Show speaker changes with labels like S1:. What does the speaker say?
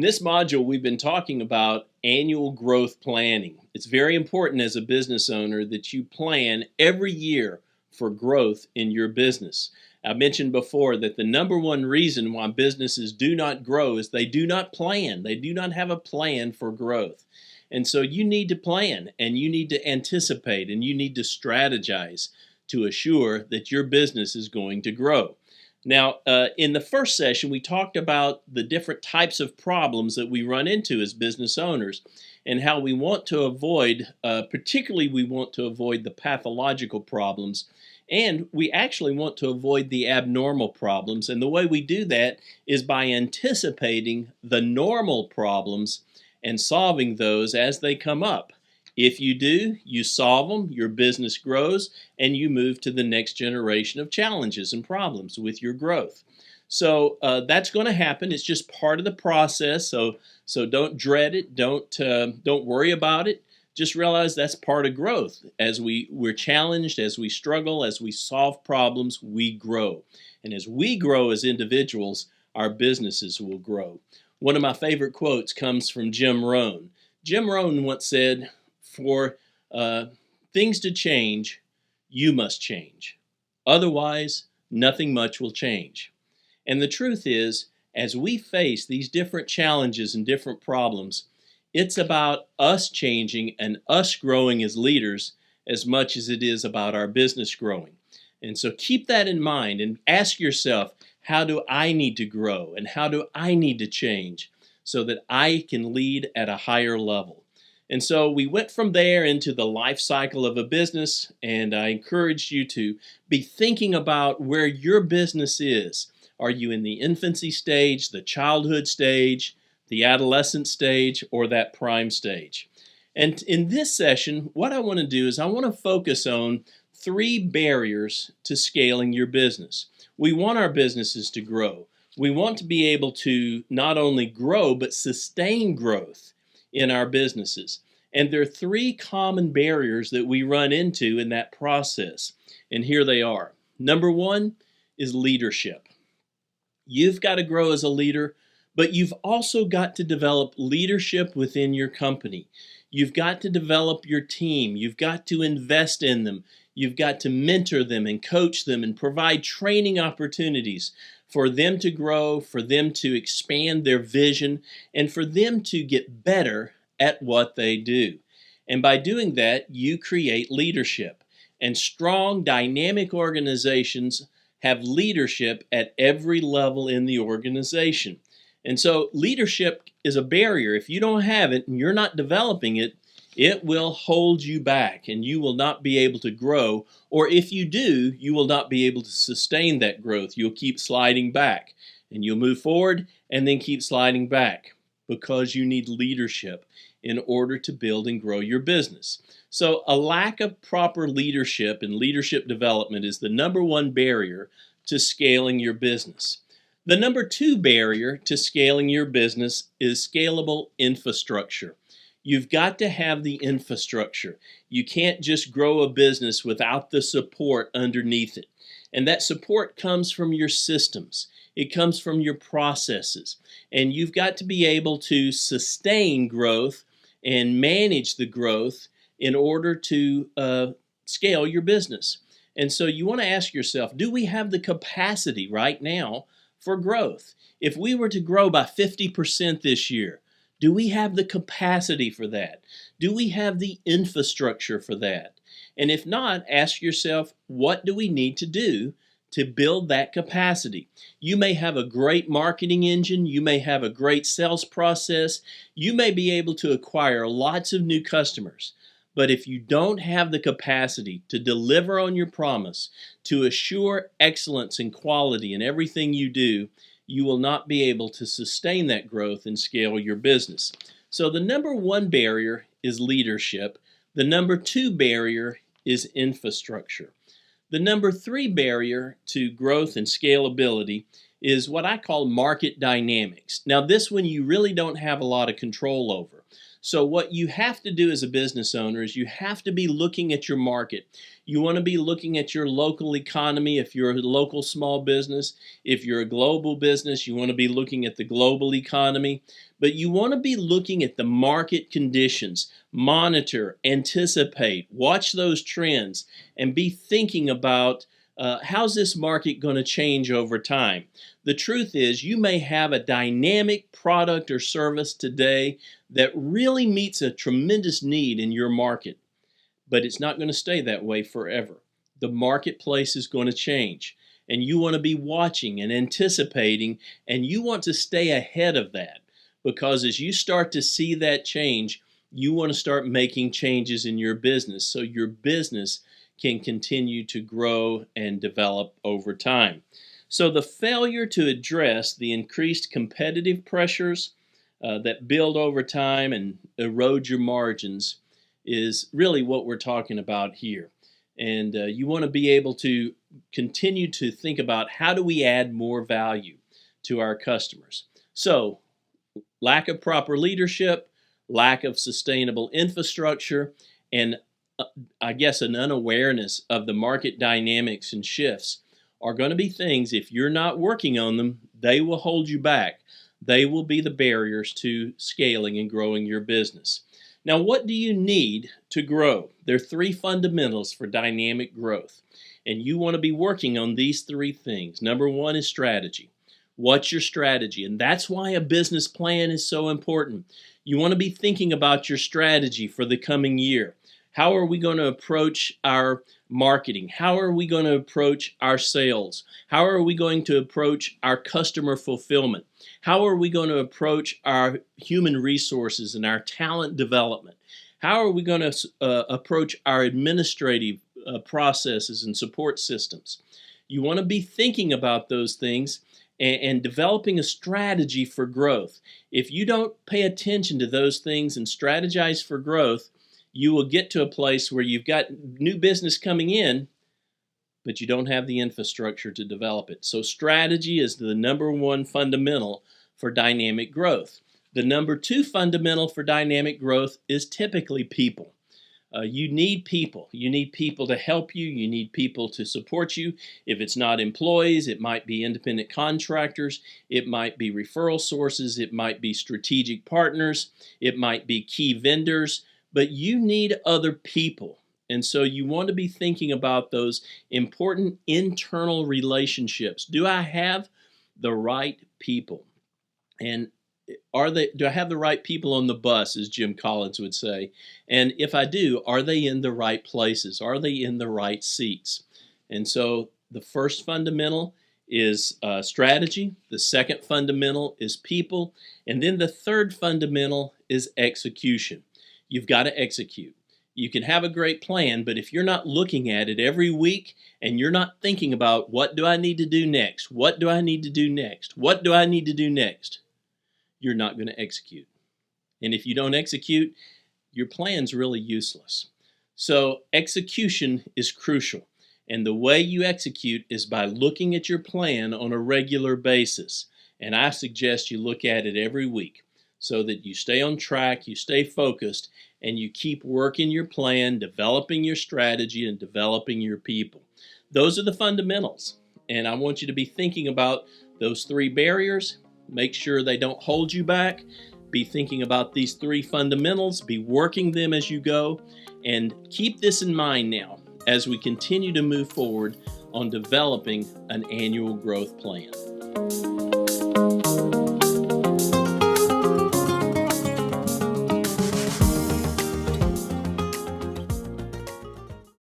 S1: this module, we've been talking about annual growth planning. It's very important as a business owner that you plan every year for growth in your business. I mentioned before that the number one reason why businesses do not grow is they do not plan. They do not have a plan for growth. And so you need to plan, and you need to anticipate, and you need to strategize to assure that your business is going to grow. Now, in the first session, we talked about the different types of problems that we run into as business owners and how we want to avoid, particularly we want to avoid the pathological problems, and we actually want to avoid the abnormal problems. And the way we do that is by anticipating the normal problems and solving those as they come up. If you do, you solve them, your business grows, and you move to the next generation of challenges and problems with your growth. So that's going to happen. It's just part of the process. So don't dread it. Don't worry about it. Just realize that's part of growth. As we're challenged, as we struggle, as we solve problems, we grow. And as we grow as individuals, our businesses will grow. One of my favorite quotes comes from Jim Rohn. Jim Rohn once said, "For things to change, you must change. Otherwise, nothing much will change." And the truth is, as we face these different challenges and different problems, it's about us changing and us growing as leaders as much as it is about our business growing. And so keep that in mind and ask yourself, how do I need to grow and how do I need to change so that I can lead at a higher level? And so we went from there into the life cycle of a business, and I encourage you to be thinking about where your business is. Are you in the infancy stage, the childhood stage, the adolescent stage, or that prime stage? And in this session, what I want to do is I want to focus on 3 barriers to scaling your business. We want our businesses to grow. We want to be able to not only grow, but sustain growth in our businesses. And there are 3 common barriers that we run into in that process. And here they are. Number 1 is leadership. You've got to grow as a leader, but you've also got to develop leadership within your company. You've got to develop your team. You've got to invest in them. You've got to mentor them and coach them and provide training opportunities for them to grow, for them to expand their vision, and for them to get better at what they do. And by doing that, you create leadership. And strong, dynamic organizations have leadership at every level in the organization. And so leadership is a barrier. If you don't have it and you're not developing it, it will hold you back and you will not be able to grow. Or if you do, you will not be able to sustain that growth. You'll keep sliding back and you'll move forward and then keep sliding back because you need leadership in order to build and grow your business. So a lack of proper leadership and leadership development is the number 1 barrier to scaling your business. The number 2 barrier to scaling your business is scalable infrastructure. You've got to have the infrastructure. You can't just grow a business without the support underneath it. And that support comes from your systems. It comes from your processes. And you've got to be able to sustain growth and manage the growth in order to scale your business. And so you want to ask yourself, do we have the capacity right now for growth? If we were to grow by 50% this year, do we have the capacity for that? Do we have the infrastructure for that? And if not, ask yourself, what do we need to do to build that capacity? You may have a great marketing engine. You may have a great sales process. You may be able to acquire lots of new customers. But if you don't have the capacity to deliver on your promise, to assure excellence and quality in everything you do, you will not be able to sustain that growth and scale your business. So the number 1 barrier is leadership. The number 2 barrier is infrastructure. The number 3 barrier to growth and scalability is what I call market dynamics. Now this one you really don't have a lot of control over. So what you have to do as a business owner is you have to be looking at your market. You want to be looking at your local economy if you're a local small business. If you're a global business, you want to be looking at the global economy. But you want to be looking at the market conditions. Monitor, anticipate, watch those trends, and be thinking about how's this market going to change over time. The truth is, you may have a dynamic product or service today that really meets a tremendous need in your market, but it's not going to stay that way forever. The marketplace is going to change, and you want to be watching and anticipating, and you want to stay ahead of that, because as you start to see that change, you want to start making changes in your business so your business can continue to grow and develop over time. So the failure to address the increased competitive pressures that build over time and erode your margins is really what we're talking about here. And you want to be able to continue to think about, how do we add more value to our customers? So lack of proper leadership, lack of sustainable infrastructure, and I guess an unawareness of the market dynamics and shifts are going to be things, if you're not working on them, they will hold you back. They will be the barriers to scaling and growing your business. Now, what do you need to grow? There are three fundamentals for dynamic growth, and you want to be working on these three things. Number one is strategy. What's your strategy? And that's why a business plan is so important. You want to be thinking about your strategy for the coming year. How are we going to approach our marketing? How are we going to approach our sales? How are we going to approach our customer fulfillment? How are we going to approach our human resources and our talent development? How are we going to approach our administrative processes and support systems? You want to be thinking about those things and developing a strategy for growth. If you don't pay attention to those things and strategize for growth, you will get to a place where you've got new business coming in, but you don't have the infrastructure to develop it. So strategy is the number one fundamental for dynamic growth. The number two fundamental for dynamic growth is typically people. You need people. You need people to help you. You need people to support you. If it's not employees, it might be independent contractors. It might be referral sources. It might be strategic partners. It might be key vendors. But you need other people. And so you want to be thinking about those important internal relationships. Do I have the right people? And do I have the right people on the bus, as Jim Collins would say? And if I do, are they in the right places? Are they in the right seats? And so the first fundamental is strategy. The second fundamental is people. And then the third fundamental is execution. You've got to execute. You can have a great plan, but if you're not looking at it every week and you're not thinking about, what do I need to do next? What do I need to do next? What do I need to do next? You're not going to execute. And if you don't execute, your plan's really useless. So execution is crucial. And the way you execute is by looking at your plan on a regular basis. And I suggest you look at it every week so that you stay on track, you stay focused, and you keep working your plan, developing your strategy, and developing your people. Those are the fundamentals. And I want you to be thinking about those three barriers. Make sure they don't hold you back. Be thinking about these three fundamentals. Be working them as you go. And keep this in mind now as we continue to move forward on developing an annual growth plan.